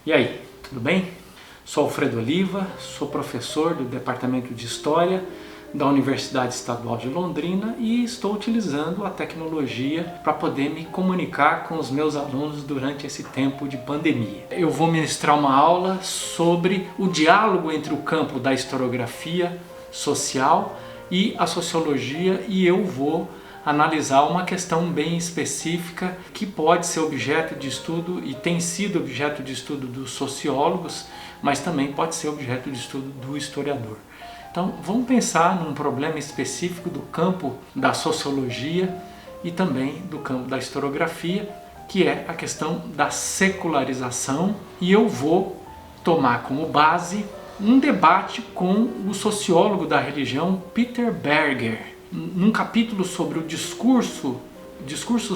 E aí, tudo bem? Sou Alfredo Oliva, sou professor do Departamento de História da Universidade Estadual de Londrina e estou utilizando a tecnologia para poder me comunicar com os meus alunos durante esse tempo de pandemia. Eu vou ministrar uma aula sobre o diálogo entre o campo da historiografia social e a sociologia, e eu vou analisar uma questão bem específica que pode ser objeto de estudo e tem sido objeto de estudo dos sociólogos, mas também pode ser objeto de estudo do historiador. Então vamos pensar num problema específico do campo da sociologia e também do campo da historiografia, que é a questão da secularização, e eu vou tomar como base um debate com o sociólogo da religião Peter Berger, num capítulo sobre o discurso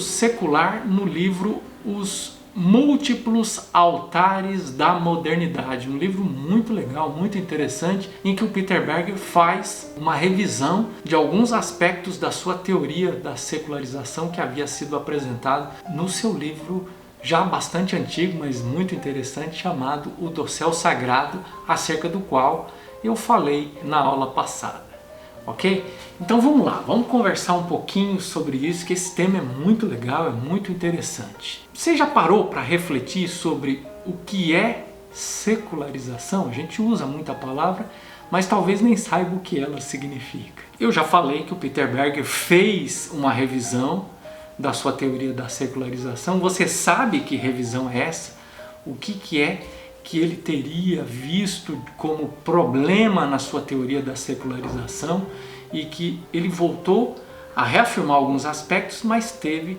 secular no livro Os Múltiplos Altares da Modernidade. Um livro muito legal, muito interessante, em que o Peter Berger faz uma revisão de alguns aspectos da sua teoria da secularização que havia sido apresentado no seu livro já bastante antigo, mas muito interessante, chamado O Dossel Sagrado, acerca do qual eu falei na aula passada. Ok? Então vamos lá, vamos conversar um pouquinho sobre isso, que esse tema é muito legal, é muito interessante. Você já parou para refletir sobre o que é secularização? A gente usa muita palavra, mas talvez nem saiba o que ela significa. Eu já falei que o Peter Berger fez uma revisão da sua teoria da secularização. Você sabe que revisão é essa? O que é que ele teria visto como problema na sua teoria da secularização e que ele voltou a reafirmar alguns aspectos, mas teve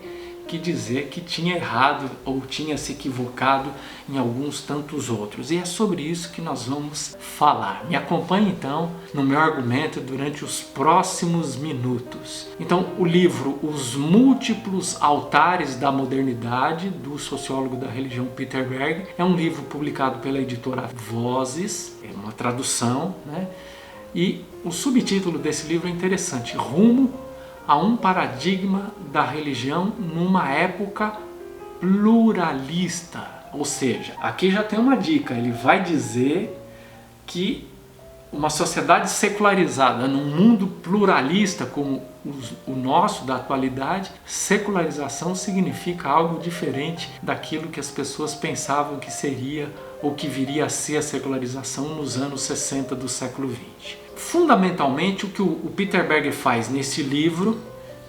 que dizer que tinha errado ou tinha se equivocado em alguns tantos outros. E é sobre isso que nós vamos falar. Me acompanhe então no meu argumento durante os próximos minutos. Então, o livro Os Múltiplos Altares da Modernidade, do sociólogo da religião Peter Berger, é um livro publicado pela editora Vozes, é uma tradução, né? E o subtítulo desse livro é interessante: Rumo a um paradigma da religião numa época pluralista. Ou seja, aqui já tem uma dica, ele vai dizer que uma sociedade secularizada num mundo pluralista como o nosso da atualidade, secularização significa algo diferente daquilo que as pessoas pensavam que seria ou que viria a ser a secularização nos anos 60 do século XX. Fundamentalmente, o que o Peter Berger faz nesse livro,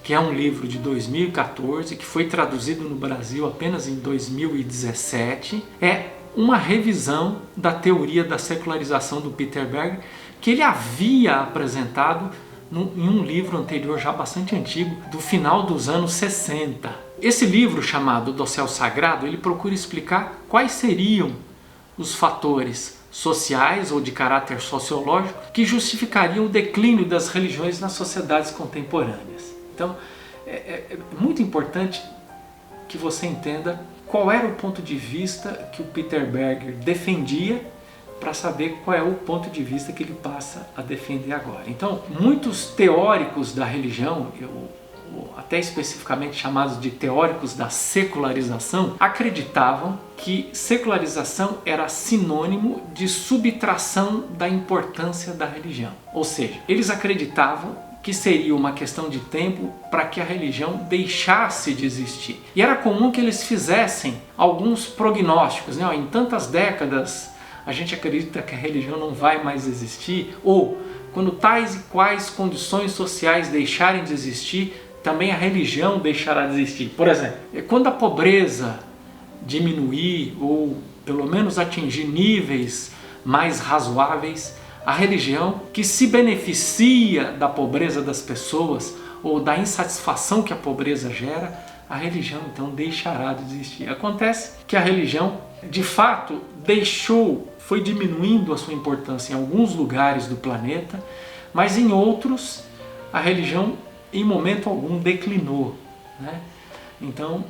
que é um livro de 2014, que foi traduzido no Brasil apenas em 2017, é uma revisão da teoria da secularização do Peter Berger, que ele havia apresentado em um livro anterior, já bastante antigo, do final dos anos 60. Esse livro, chamado Dossel Sagrado, ele procura explicar quais seriam os fatores sociais ou de caráter sociológico que justificariam o declínio das religiões nas sociedades contemporâneas. Então, é muito importante que você entenda qual era o ponto de vista que o Peter Berger defendia, para saber qual é o ponto de vista que ele passa a defender agora. Então, muitos teóricos da religião, até especificamente chamados de teóricos da secularização, acreditavam que secularização era sinônimo de subtração da importância da religião. Ou seja, eles acreditavam que seria uma questão de tempo para que a religião deixasse de existir. E era comum que eles fizessem alguns prognósticos, né? Em tantas décadas a gente acredita que a religião não vai mais existir, ou quando tais e quais condições sociais deixarem de existir, também a religião deixará de existir. Por exemplo, quando a pobreza diminuir ou pelo menos atingir níveis mais razoáveis, a religião, que se beneficia da pobreza das pessoas ou da insatisfação que a pobreza gera, a religião então deixará de existir. Acontece que a religião, de fato, foi diminuindo a sua importância em alguns lugares do planeta, mas em outros a religião em momento algum declinou, né? Então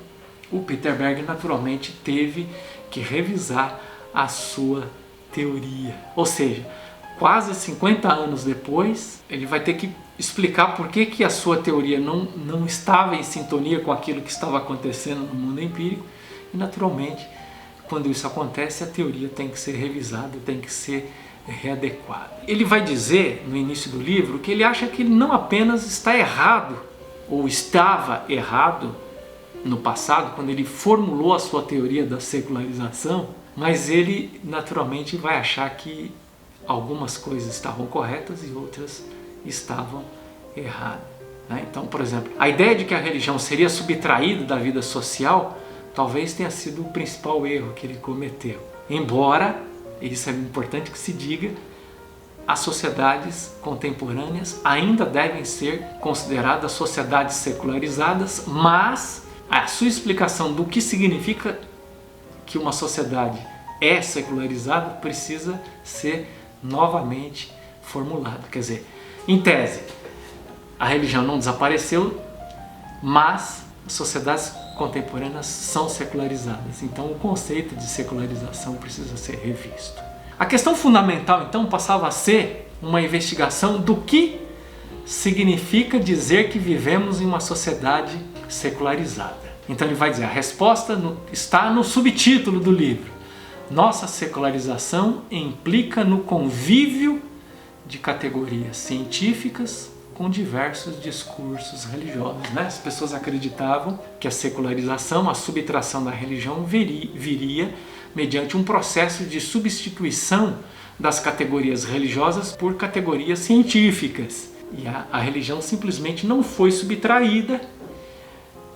o Peter Berger naturalmente teve que revisar a sua teoria. Ou seja, quase 50 anos depois, ele vai ter que explicar por que a sua teoria não estava em sintonia com aquilo que estava acontecendo no mundo empírico, e naturalmente quando isso acontece, a teoria tem que ser revisada, tem que ser readequada. Ele vai dizer, no início do livro, que ele acha que ele não apenas está errado, ou estava errado no passado, quando ele formulou a sua teoria da secularização, mas ele naturalmente vai achar que algumas coisas estavam corretas e outras estavam erradas. Então, por exemplo, a ideia de que a religião seria subtraída da vida social talvez tenha sido o principal erro que ele cometeu. Embora, isso é importante que se diga, as sociedades contemporâneas ainda devem ser consideradas sociedades secularizadas, mas a sua explicação do que significa que uma sociedade é secularizada precisa ser novamente formulada. Quer dizer, em tese, a religião não desapareceu, mas as sociedades contemporâneas são secularizadas. Então o conceito de secularização precisa ser revisto. A questão fundamental, então, passava a ser uma investigação do que significa dizer que vivemos em uma sociedade secularizada. Então ele vai dizer, a resposta está no subtítulo do livro. Nossa secularização implica no convívio de categorias científicas com diversos discursos religiosos. As pessoas acreditavam que a secularização, a subtração da religião viria mediante um processo de substituição das categorias religiosas por categorias científicas. E a religião simplesmente não foi subtraída,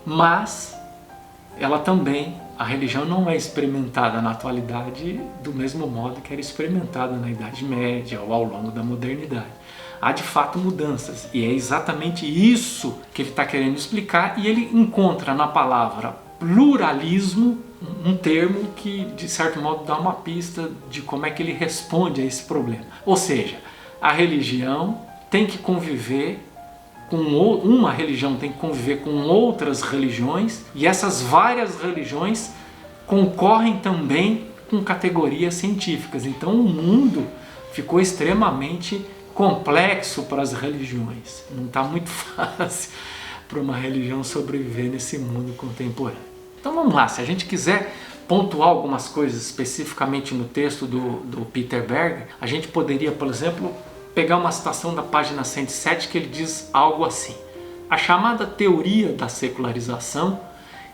mas ela também, a religião não é experimentada na atualidade do mesmo modo que era experimentada na Idade Média ou ao longo da modernidade. Há de fato mudanças, e é exatamente isso que ele está querendo explicar, e ele encontra na palavra pluralismo um termo que, de certo modo, dá uma pista de como é que ele responde a esse problema. Ou seja, a religião tem que conviver uma religião tem que conviver com outras religiões, e essas várias religiões concorrem também com categorias científicas. Então o mundo ficou extremamente complexo para as religiões. Não está muito fácil para uma religião sobreviver nesse mundo contemporâneo. Então vamos lá, se a gente quiser pontuar algumas coisas especificamente no texto do Peter Berger, a gente poderia, por exemplo, pegar uma citação da página 107 que ele diz algo assim: a chamada teoria da secularização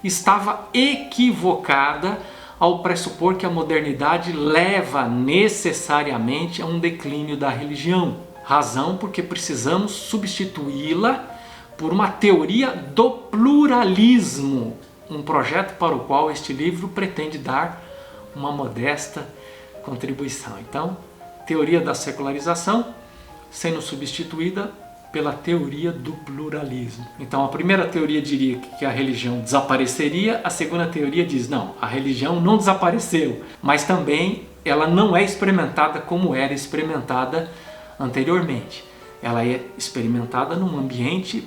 estava equivocada ao pressupor que a modernidade leva necessariamente a um declínio da religião, razão porque precisamos substituí-la por uma teoria do pluralismo, um projeto para o qual este livro pretende dar uma modesta contribuição. Então, teoria da secularização sendo substituída pela teoria do pluralismo. Então a primeira teoria diria que a religião desapareceria, a segunda teoria diz não, a religião não desapareceu, mas também ela não é experimentada como era experimentada anteriormente. Ela é experimentada num ambiente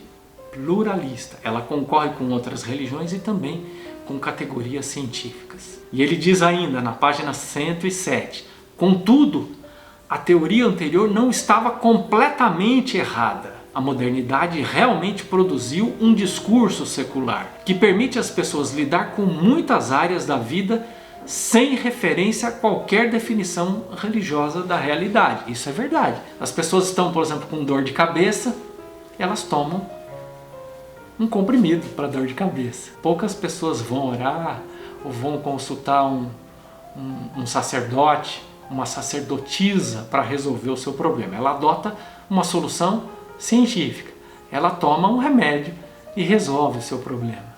pluralista, ela concorre com outras religiões e também com categorias científicas. E ele diz ainda na página 107, contudo, a teoria anterior não estava completamente errada. A modernidade realmente produziu um discurso secular que permite às pessoas lidar com muitas áreas da vida sem referência a qualquer definição religiosa da realidade. Isso é verdade. As pessoas estão, por exemplo, com dor de cabeça, elas tomam um comprimido para dor de cabeça. Poucas pessoas vão orar ou vão consultar um sacerdote, uma sacerdotisa para resolver o seu problema. Ela adota uma solução científica. Ela toma um remédio e resolve o seu problema.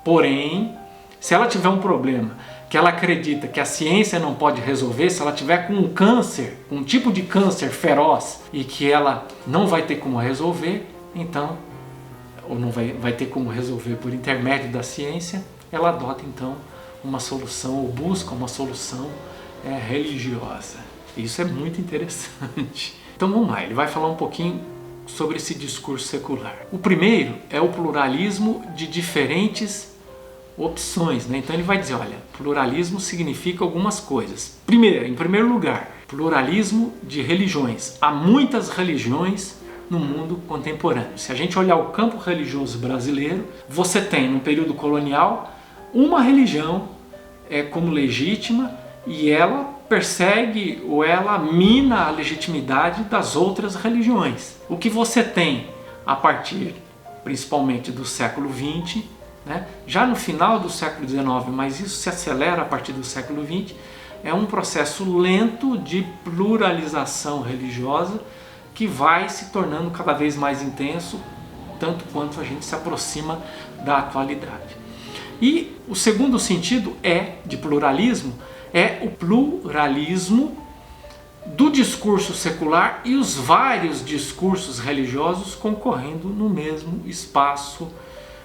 Porém, se ela tiver um problema que ela acredita que a ciência não pode resolver, se ela tiver com um câncer, um tipo de câncer feroz e que ela não vai ter como resolver, então, ou não vai ter como resolver por intermédio da ciência, ela adota então uma solução ou busca uma solução religiosa. Isso é muito interessante. Então vamos lá, ele vai falar um pouquinho sobre esse discurso secular. O primeiro é o pluralismo de diferentes opções, Então ele vai dizer, olha, pluralismo significa algumas coisas. Primeiro, em primeiro lugar, pluralismo de religiões. Há muitas religiões no mundo contemporâneo. Se a gente olhar o campo religioso brasileiro, você tem, no período colonial, uma religião como legítima e ela persegue ou ela mina a legitimidade das outras religiões. O que você tem a partir principalmente do século XX, né? Já no final do século XIX, mas isso se acelera a partir do século XX, é um processo lento de pluralização religiosa que vai se tornando cada vez mais intenso, tanto quanto a gente se aproxima da atualidade. E o segundo sentido de pluralismo é o pluralismo do discurso secular e os vários discursos religiosos concorrendo no mesmo espaço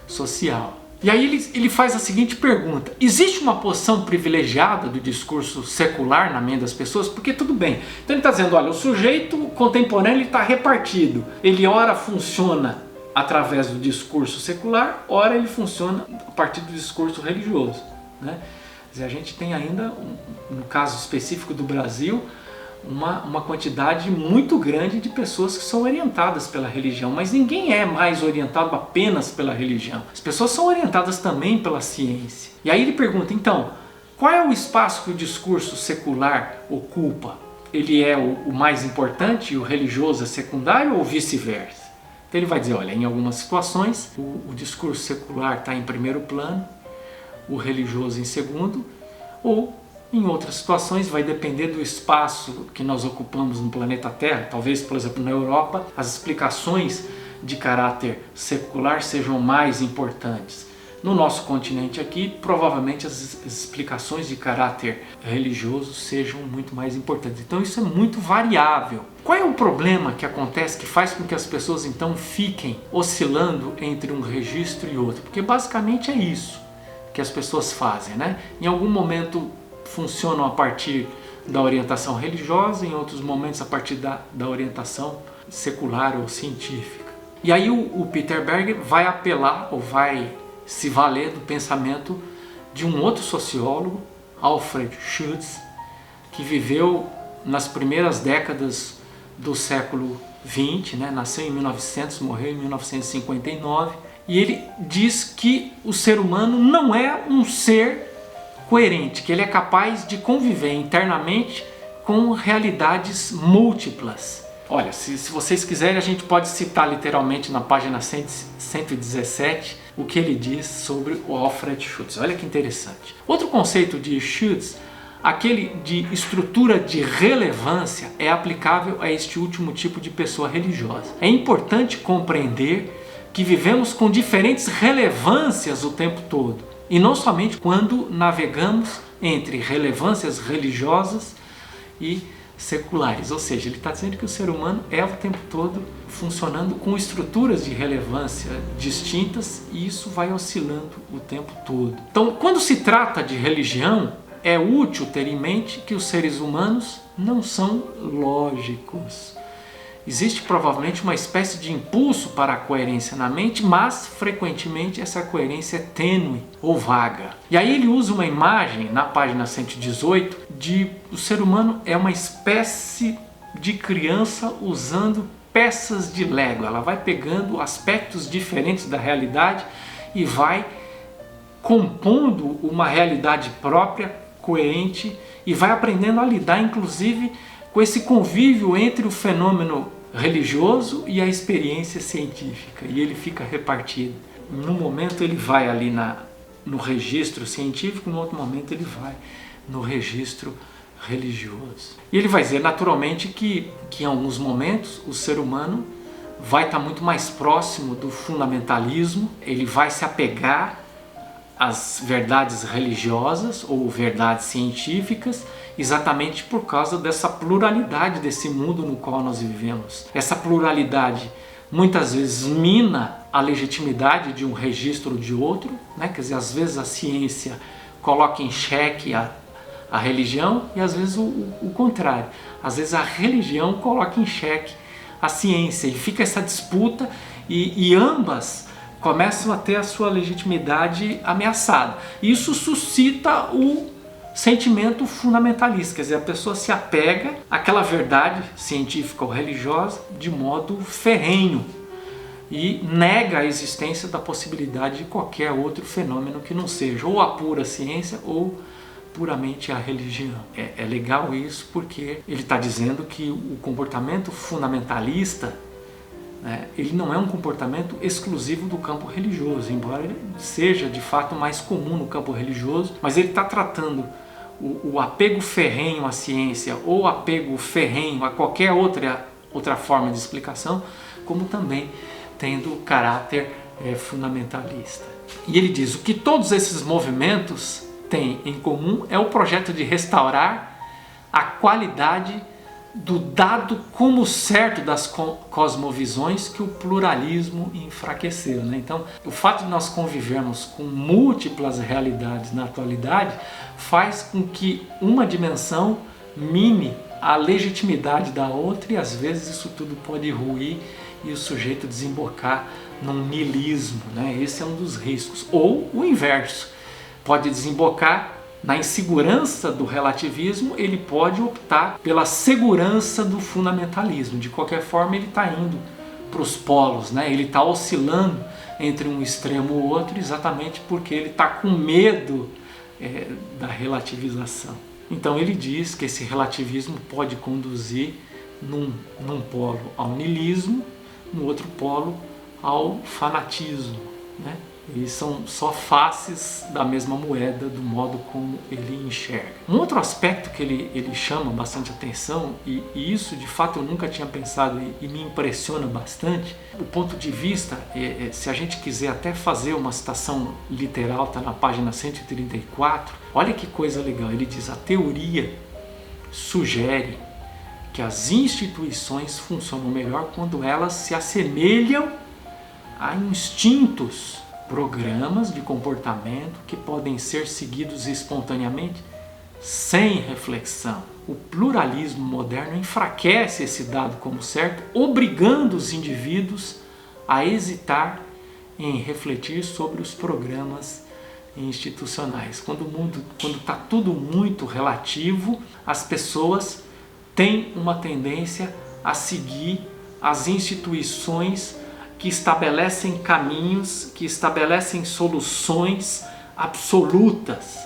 social. E aí ele faz a seguinte pergunta: existe uma posição privilegiada do discurso secular na mente das pessoas? Porque tudo bem, então ele está dizendo, olha, o sujeito contemporâneo está repartido, ele ora funciona através do discurso secular, ora ele funciona a partir do discurso religioso, né? Quer dizer, a gente tem ainda, no caso específico do Brasil, uma quantidade muito grande de pessoas que são orientadas pela religião, mas ninguém é mais orientado apenas pela religião. As pessoas são orientadas também pela ciência. E aí ele pergunta, então, qual é o espaço que o discurso secular ocupa? Ele é o mais importante e o religioso é secundário ou vice-versa? Então ele vai dizer, olha, em algumas situações o discurso secular está em primeiro plano, o religioso em segundo, ou em outras situações vai depender do espaço que nós ocupamos no planeta Terra. Talvez, por exemplo, na Europa, as explicações de caráter secular sejam mais importantes. No nosso continente aqui, provavelmente as explicações de caráter religioso sejam muito mais importantes. Então isso é muito variável. Qual é o problema que acontece que faz com que as pessoas então fiquem oscilando entre um registro e outro? Porque basicamente é isso que as pessoas fazem, né? Em algum momento funcionam a partir da orientação religiosa, em outros momentos a partir da orientação secular ou científica. E aí o Peter Berger vai apelar ou vai se valer do pensamento de um outro sociólogo, Alfred Schutz, que viveu nas primeiras décadas do século XX, né? Nasceu em 1900, morreu em 1959, e ele diz que o ser humano não é um ser coerente, que ele é capaz de conviver internamente com realidades múltiplas. Olha, se vocês quiserem, a gente pode citar literalmente na página 117 o que ele diz sobre o Alfred Schutz. Olha que interessante. Outro conceito de Schutz, aquele de estrutura de relevância, é aplicável a este último tipo de pessoa religiosa. É importante compreender que vivemos com diferentes relevâncias o tempo todo, e não somente quando navegamos entre relevâncias religiosas e seculares. Ou seja, ele está dizendo que o ser humano é o tempo todo funcionando com estruturas de relevância distintas, e isso vai oscilando o tempo todo. Então, quando se trata de religião, é útil ter em mente que os seres humanos não são lógicos. Existe provavelmente uma espécie de impulso para a coerência na mente, mas frequentemente essa coerência é tênue ou vaga. E aí ele usa uma imagem na página 118 de o ser humano é uma espécie de criança usando peças de Lego. Ela vai pegando aspectos diferentes da realidade e vai compondo uma realidade própria, coerente, e vai aprendendo a lidar inclusive com esse convívio entre o fenômeno religioso e a experiência científica, e ele fica repartido. Num momento ele vai ali no registro científico, no outro momento ele vai no registro religioso. E ele vai dizer naturalmente que em alguns momentos o ser humano vai estar muito mais próximo do fundamentalismo, ele vai se apegar às verdades religiosas ou verdades científicas, exatamente por causa dessa pluralidade desse mundo no qual nós vivemos. Essa pluralidade muitas vezes mina a legitimidade de um registro ou de outro, né? Quer dizer, às vezes a ciência coloca em xeque a religião e às vezes o contrário. Às vezes a religião coloca em xeque a ciência e fica essa disputa e ambas começam a ter a sua legitimidade ameaçada. Isso suscita o sentimento fundamentalista, quer dizer, a pessoa se apega àquela verdade científica ou religiosa de modo ferrenho e nega a existência da possibilidade de qualquer outro fenômeno que não seja ou a pura ciência ou puramente a religião. É legal isso porque ele está dizendo que o comportamento fundamentalista, né, ele não é um comportamento exclusivo do campo religioso, embora ele seja de fato mais comum no campo religioso, mas ele está tratando o apego ferrenho à ciência ou apego ferrenho a qualquer outra forma de explicação, como também tendo caráter fundamentalista. E ele diz: o que todos esses movimentos têm em comum é o projeto de restaurar a qualidade do dado como certo das cosmovisões que o pluralismo enfraqueceu, né? Então, o fato de nós convivermos com múltiplas realidades na atualidade faz com que uma dimensão mine a legitimidade da outra, e às vezes isso tudo pode ruir e o sujeito desembocar num niilismo, né? Esse é um dos riscos. Ou o inverso, pode desembocar na insegurança do relativismo, ele pode optar pela segurança do fundamentalismo. De qualquer forma, ele está indo para os polos, né? Ele está oscilando entre um extremo e o outro, exatamente porque ele está com medo da relativização. Então ele diz que esse relativismo pode conduzir num polo ao niilismo, no outro polo ao fanatismo, né? E são só faces da mesma moeda, do modo como ele enxerga. Um outro aspecto que ele chama bastante atenção, e isso de fato eu nunca tinha pensado e me impressiona bastante, o ponto de vista, se a gente quiser até fazer uma citação literal, está na página 134, olha que coisa legal, ele diz: a teoria sugere que as instituições funcionam melhor quando elas se assemelham a instintos, programas de comportamento que podem ser seguidos espontaneamente, sem reflexão. O pluralismo moderno enfraquece esse dado como certo, obrigando os indivíduos a hesitar em refletir sobre os programas institucionais. Quando está tudo muito relativo, as pessoas têm uma tendência a seguir as instituições que estabelecem caminhos, que estabelecem soluções absolutas,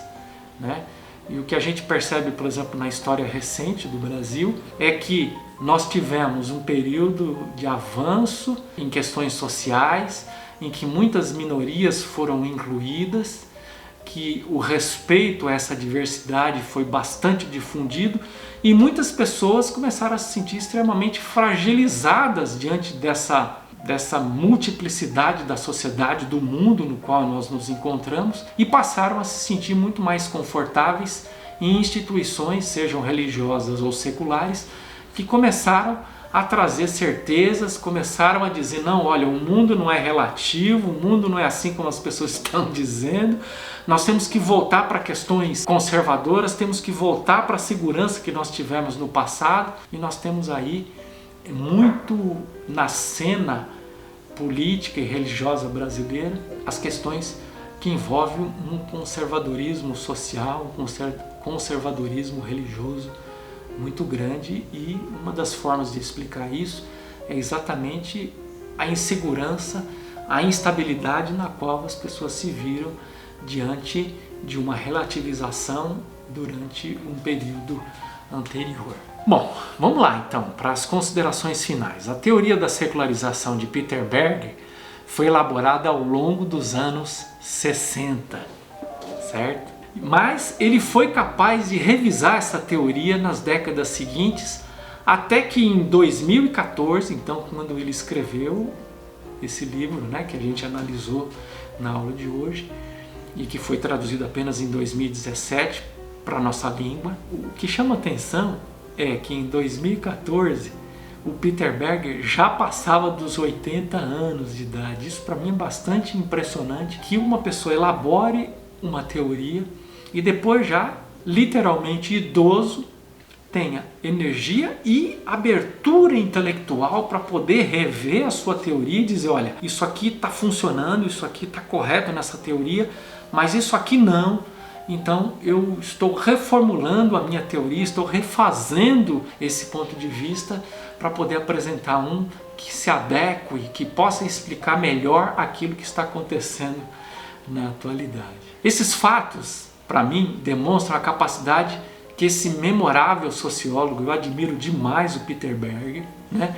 né? E o que a gente percebe, por exemplo, na história recente do Brasil, é que nós tivemos um período de avanço em questões sociais, em que muitas minorias foram incluídas, que o respeito a essa diversidade foi bastante difundido e muitas pessoas começaram a se sentir extremamente fragilizadas diante dessa multiplicidade da sociedade, do mundo no qual nós nos encontramos, e passaram a se sentir muito mais confortáveis em instituições, sejam religiosas ou seculares, que começaram a trazer certezas, começaram a dizer: não, olha, o mundo não é relativo, o mundo não é assim como as pessoas estão dizendo, nós temos que voltar para questões conservadoras, temos que voltar para a segurança que nós tivemos no passado, e nós temos aí muito na cena política e religiosa brasileira as questões que envolvem um conservadorismo social, um conservadorismo religioso muito grande, e uma das formas de explicar isso é exatamente a insegurança, a instabilidade na qual as pessoas se viram diante de uma relativização durante um período anterior. Bom, vamos lá então para as considerações finais. A teoria da secularização de Peter Berger foi elaborada ao longo dos anos 60, certo? Mas ele foi capaz de revisar essa teoria nas décadas seguintes, até que em 2014, então quando ele escreveu esse livro, né, que a gente analisou na aula de hoje e que foi traduzido apenas em 2017 para a nossa língua, o que chama atenção é que em 2014 o Peter Berger já passava dos 80 anos de idade. Isso para mim é bastante impressionante, que uma pessoa elabore uma teoria e depois já, literalmente idoso, tenha energia e abertura intelectual para poder rever a sua teoria e dizer: olha, isso aqui está funcionando, isso aqui está correto nessa teoria, mas isso aqui não. Então eu estou reformulando a minha teoria, estou refazendo esse ponto de vista para poder apresentar um que se adeque, que possa explicar melhor aquilo que está acontecendo na atualidade. Esses fatos para mim, demonstram a capacidade que esse memorável sociólogo, eu admiro demais o Peter Berger, né?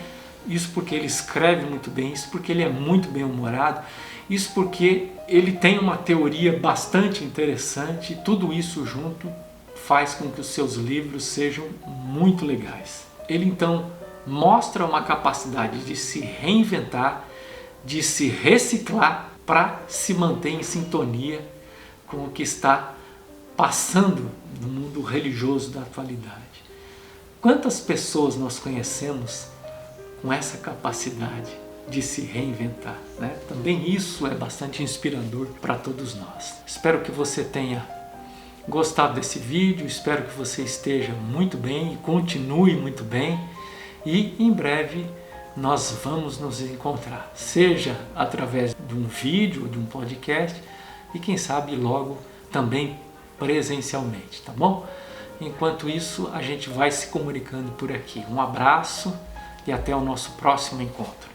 Isso porque ele escreve muito bem, isso porque ele é muito bem-humorado, isso porque ele tem uma teoria bastante interessante, e tudo isso junto faz com que os seus livros sejam muito legais. Ele então mostra uma capacidade de se reinventar, de se reciclar para se manter em sintonia com o que está passando no mundo religioso da atualidade. Quantas pessoas nós conhecemos com essa capacidade de se reinventar, né? Também isso é bastante inspirador para todos nós. Espero que você tenha gostado desse vídeo, espero que você esteja muito bem e continue muito bem, e em breve nós vamos nos encontrar, seja através de um vídeo, de um podcast, e quem sabe logo também presencialmente, tá bom? Enquanto isso, a gente vai se comunicando por aqui. Um abraço e até o nosso próximo encontro.